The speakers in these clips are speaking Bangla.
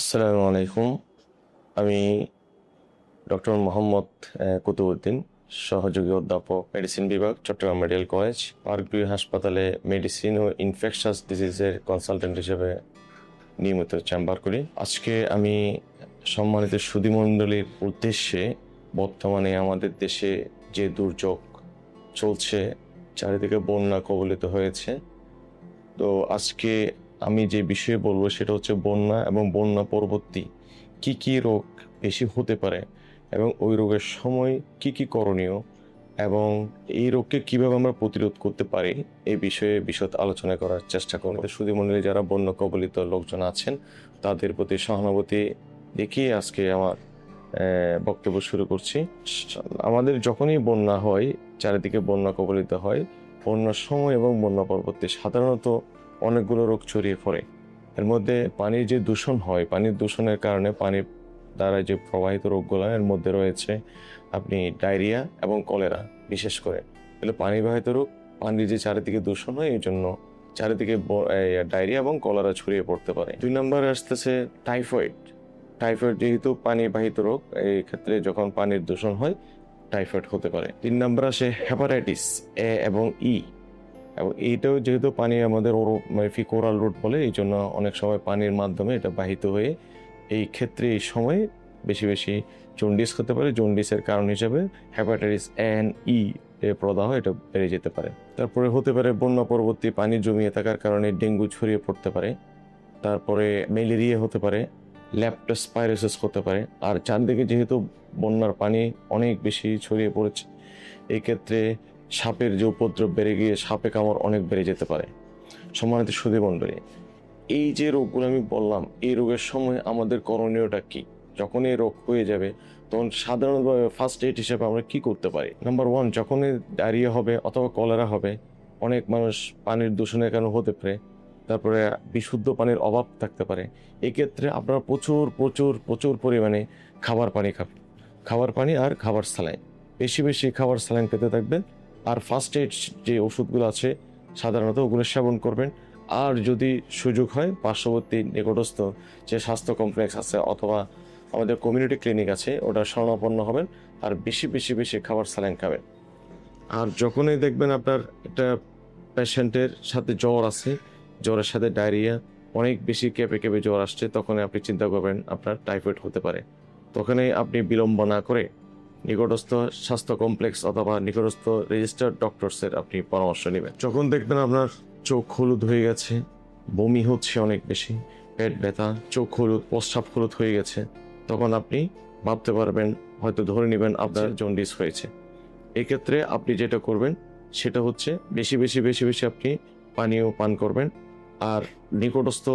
আসসালামু আলাইকুম। আমি ডক্টর মোহাম্মদ কুতুবউদ্দিন, সহযোগী অধ্যাপক, মেডিসিন বিভাগ, চট্টগ্রাম মেডিকেল কলেজ, পার্কভিউ হাসপাতালে মেডিসিন ও ইনফেকশাস ডিজিজের কনসালটেন্ট হিসেবে নিয়মিত চেম্বার করি। আজকে আমি সম্মানিত সুধীমণ্ডলীর উদ্দেশ্যে বর্তমানে আমাদের দেশে যে দুর্যোগ চলছে, চারিদিকে বন্যা কবলিত হয়েছে, তো আজকে আমি যে বিষয়ে বলবো সেটা হচ্ছে বন্যা এবং বন্যা পরবর্তী কি কি রোগ বেশি হতে পারে এবং ওই রোগের সময় কি কি করণীয় এবং এই রোগকে কিভাবে আমরা প্রতিরোধ করতে পারি এই বিষয়ে বিশদ আলোচনা করার চেষ্টা করব। সুধীমণ্ডলী যারা বন্যা কবলিত লোকজন আছেন তাদের প্রতি সহানুভূতি দেখিয়ে আজকে আমার বক্তব্য শুরু করছি। আমাদের যখনই বন্যা হয়, চারিদিকে বন্যা কবলিত হয়, বন্যার সময় এবং বন্যা পরবর্তী সাধারণত অনেকগুলো রোগ ছড়িয়ে পড়ে। এর মধ্যে পানির যে দূষণ হয়, পানির দূষণের কারণে পানির দ্বারা যে প্রবাহিত রোগগুলো এর মধ্যে রয়েছে আপনি ডায়রিয়া এবং কলেরা। বিশেষ করে এগুলো পানিবাহিত রোগ। পানির যে চারিদিকে দূষণ হয় এই জন্য চারিদিকে ডায়রিয়া এবং কলেরা ছড়িয়ে পড়তে পারে। 2 নম্বরে আসতেছে টাইফয়েড। টাইফয়েড যেহেতু পানিবাহিত রোগ, এই ক্ষেত্রে যখন পানির দূষণ হয় টাইফয়েড হতে পারে। 3 নম্বর আসে হেপাটাইটিস এ এবং ই, এবং এইটাও যেহেতু পানি আমাদের ফিকোরাল রুট বলে, এই জন্য অনেক সময় পানির মাধ্যমে এটা বাহিত হয়ে এই ক্ষেত্রে এই সময় বেশি বেশি জন্ডিস হতে পারে। জন্ডিসের কারণ হিসেবে হেপাটাইটিস এন ই এর প্রদাহ এটা বেড়ে যেতে পারে। তারপরে হতে পারে বন্যা পরবর্তী পানি জমিয়ে থাকার কারণে ডেঙ্গু ছড়িয়ে পড়তে পারে। তারপরে ম্যালেরিয়া হতে পারে, ল্যাপ্টোস্পাইরোসিস হতে পারে। আর চারদিকে যেহেতু বন্যার পানি অনেক বেশি ছড়িয়ে পড়েছে, এই ক্ষেত্রে সাপের যে উপদ্রব বেড়ে গিয়ে সাপে কামড় অনেক বেড়ে যেতে পারে। সম্মানিত সুধীমণ্ডলী, এই যে রোগগুলো আমি বললাম, এই রোগের সময় আমাদের করণীয়টা কি? যখন এই রোগ হয়ে যাবে তখন সাধারণভাবে ফার্স্ট এইড হিসেবে আমরা কি করতে পারি? নাম্বার 1, যখনই ডায়রিয়া হবে অথবা কলেরা হবে, অনেক মানুষ পানির দূষণের কারণে হতে পারে, তারপরে বিশুদ্ধ পানির অভাব থাকতে পারে। এক্ষেত্রে আপনারা প্রচুর প্রচুর প্রচুর পরিমাণে খাবার পানি খাবেন। খাবার পানি আর খাবার স্যালাইন, বেশি বেশি খাবার স্যালাইন খেতে থাকবেন। আর ফার্স্ট এইড যে ওষুধগুলো আছে সাধারণত ওগুলো সেবন করবেন। আর যদি সুযোগ হয় পার্শ্ববর্তী নিকটস্থ যে স্বাস্থ্য কমপ্লেক্স আছে অথবা আমাদের কমিউনিটি ক্লিনিক আছে ওটা শরণাপন্ন হবেন আর বেশি বেশি বেশি খাবার স্যালাইন খাবেন। আর যখনই দেখবেন আপনার একটা পেশেন্টের সাথে জ্বর আছে, জ্বরের সাথে ডায়রিয়া, অনেক বেশি কেঁপে কেঁপে জ্বর আসছে, তখনই আপনি চিন্তা করবেন আপনার টাইফয়েড হতে পারে। তখনই আপনি বিলম্ব না করে নিকটস্থ স্বাস্থ্য কমপ্লেক্স অথবা নিকটস্থ রেজিস্টার্ড ডক্টরসের আপনি পরামর্শ নেবেন। যখন দেখবেন আপনার চোখ হলুদ হয়ে গেছে, বমি হচ্ছে অনেক বেশি, পেট ব্যথা, চোখ হলুদ, প্রস্রাব হলুদ হয়ে গেছে, তখন আপনি ভাবতে পারবেন, হয়তো ধরে নেবেন আপনার জন্ডিস হয়েছে। এক্ষেত্রে আপনি যেটা করবেন সেটা হচ্ছে বেশি বেশি বেশি বেশি আপনি পানীয় পান করবেন আর নিকটস্থ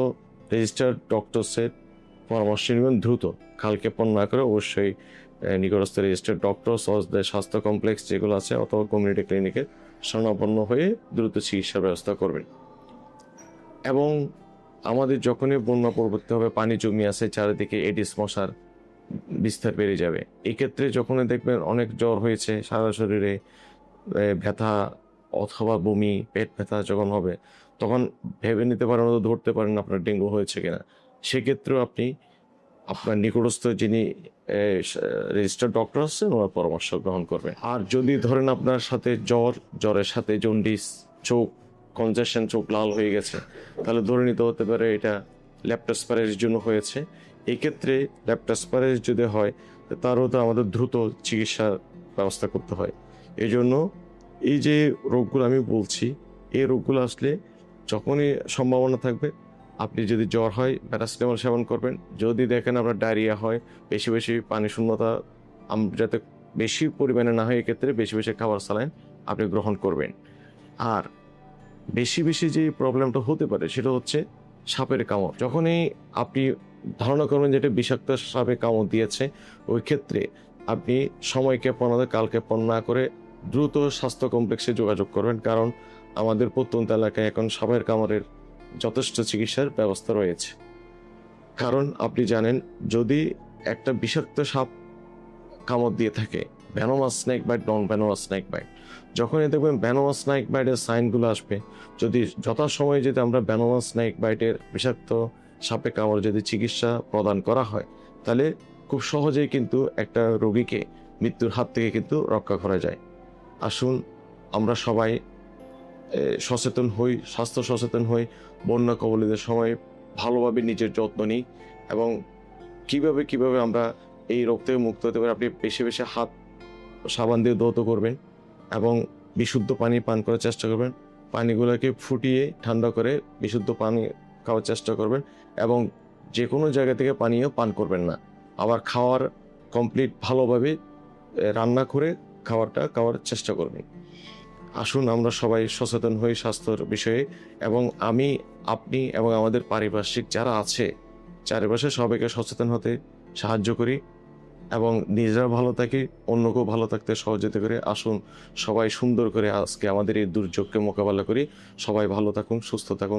রেজিস্টার্ড ডক্টরসের পরামর্শ নেবেন দ্রুত। কালক্ষেপণ না করে অবশ্যই নিকটস্থ রেজিস্টার্ড ডক্টরস ও স্বাস্থ্য কমপ্লেক্স যেগুলো আছে অথবা কমিউনিটি ক্লিনিকের শরণাপন্ন হয়ে দ্রুত চিকিৎসার ব্যবস্থা করবেন। এবং আমাদের যখনই বন্যা পরবর্তী হবে, পানি জমি আছে চারিদিকে, এডিস মশার বিস্তার বেড়ে যাবে। এক্ষেত্রে যখনই দেখবেন অনেক জ্বর হয়েছে, সারা শরীরে ব্যথা অথবা বমি, পেট ব্যথা যখন হবে, তখন ভেবে নিতে পারেন, ধরতে পারেন আপনার ডেঙ্গু হয়েছে কিনা। সেক্ষেত্রেও আপনি আপনার নিকটস্থ যিনি রেজিস্টার্ড ডক্টর আছেন ওনার পরামর্শ গ্রহণ করবেন। আর যদি ধরেন আপনার সাথে জ্বরের সাথে জন্ডিস, চোখ কনজেশন, চোখ লাল হয়ে গেছে, তাহলে ধরে নিতে হতে পারে এটা ল্যাপ্টোস্পাইরোসিসের জন্য হয়েছে। এই ক্ষেত্রে ল্যাপ্টোস্পাইরোসিস যদি হয় তারও তো আমাদের দ্রুত চিকিৎসার ব্যবস্থা করতে হয়। এই জন্য এই যে রোগগুলো আমি বলছি, এই রোগগুলো আসলে যখনই সম্ভাবনা থাকবে আপনি যদি জ্বর হয় প্যারাসিটামল সেবন করবেন। যদি দেখেন আপনার ডায়রিয়া হয়, বেশি বেশি পানি শূন্যতা যাতে বেশি পরিমাণে না হয়, এক্ষেত্রে বেশি বেশি খাবার স্যালাইন আপনি গ্রহণ করবেন। আর বেশি বেশি যে প্রবলেমটা হতে পারে সেটা হচ্ছে সাপের কামড়। যখনই আপনি ধারণা করবেন যেটা বিষাক্ত সাপে কামড় দিয়েছে, ওই ক্ষেত্রে আপনি সময়ক্ষেপণ কালক্ষেপণ না করে দ্রুত স্বাস্থ্য কমপ্লেক্সে যোগাযোগ করবেন। কারণ আমাদের প্রত্যন্ত এলাকায় এখন সাপের কামড়ের যথেষ্ট চিকিৎসার ব্যবস্থা রয়েছে। কারণ আপনি জানেন, যদি একটা বিষাক্ত সাপ কামড় দিয়ে থাকে, ভেনোমাস স্নেক বাইট, নন ভেনোমাস স্নেক বাইট, যখনই দেখবেন ভেনোমাস স্নেক বাইটের সাইনগুলো আসবে, যদি যথাসময়ে যদি আমরা ভেনোমাস স্নেক বাইটের বিষাক্ত সাপে কামড় যদি চিকিৎসা প্রদান করা হয় তাহলে খুব সহজেই কিন্তু একটা রোগীকে মৃত্যুর হাত থেকে কিন্তু রক্ষা করা যায়। আসুন আমরা সবাই সচেতন হই, স্বাস্থ্য সচেতন হই, বন্যা কবলিত সময়ে ভালোভাবে নিজের যত্ন নিই এবং কিভাবে আমরা এই রোগ থেকে মুক্ত হতে পারি। আপনি বেশি বেশি হাত সাবান দিয়ে ধৌত করবেন এবং বিশুদ্ধ পানি পান করার চেষ্টা করবেন। পানিগুলোকে ফুটিয়ে ঠান্ডা করে বিশুদ্ধ পানি খাওয়ার চেষ্টা করবেন এবং যে কোনো জায়গা থেকে পানীয় পান করবেন না। আবার খাওয়ার কমপ্লিট ভালোভাবে রান্না করে খাওয়ার চেষ্টা করবেন। আসুন আমরা সবাই সচেতন হই স্বাস্থ্যের বিষয়ে এবং আপনি এবং আমাদের পারিপার্শ্বিক যারা আছে চারিপাশে সবাইকে সচেতন হতে সাহায্য করি এবং নিজেরা ভালো থাকি, অন্যকেও ভালো থাকতে সহযোগিতা করে। আসুন সবাই সুন্দর করে আজকে আমাদের এই দুর্যোগকে মোকাবেলা করি। সবাই ভালো থাকুন, সুস্থ থাকুন।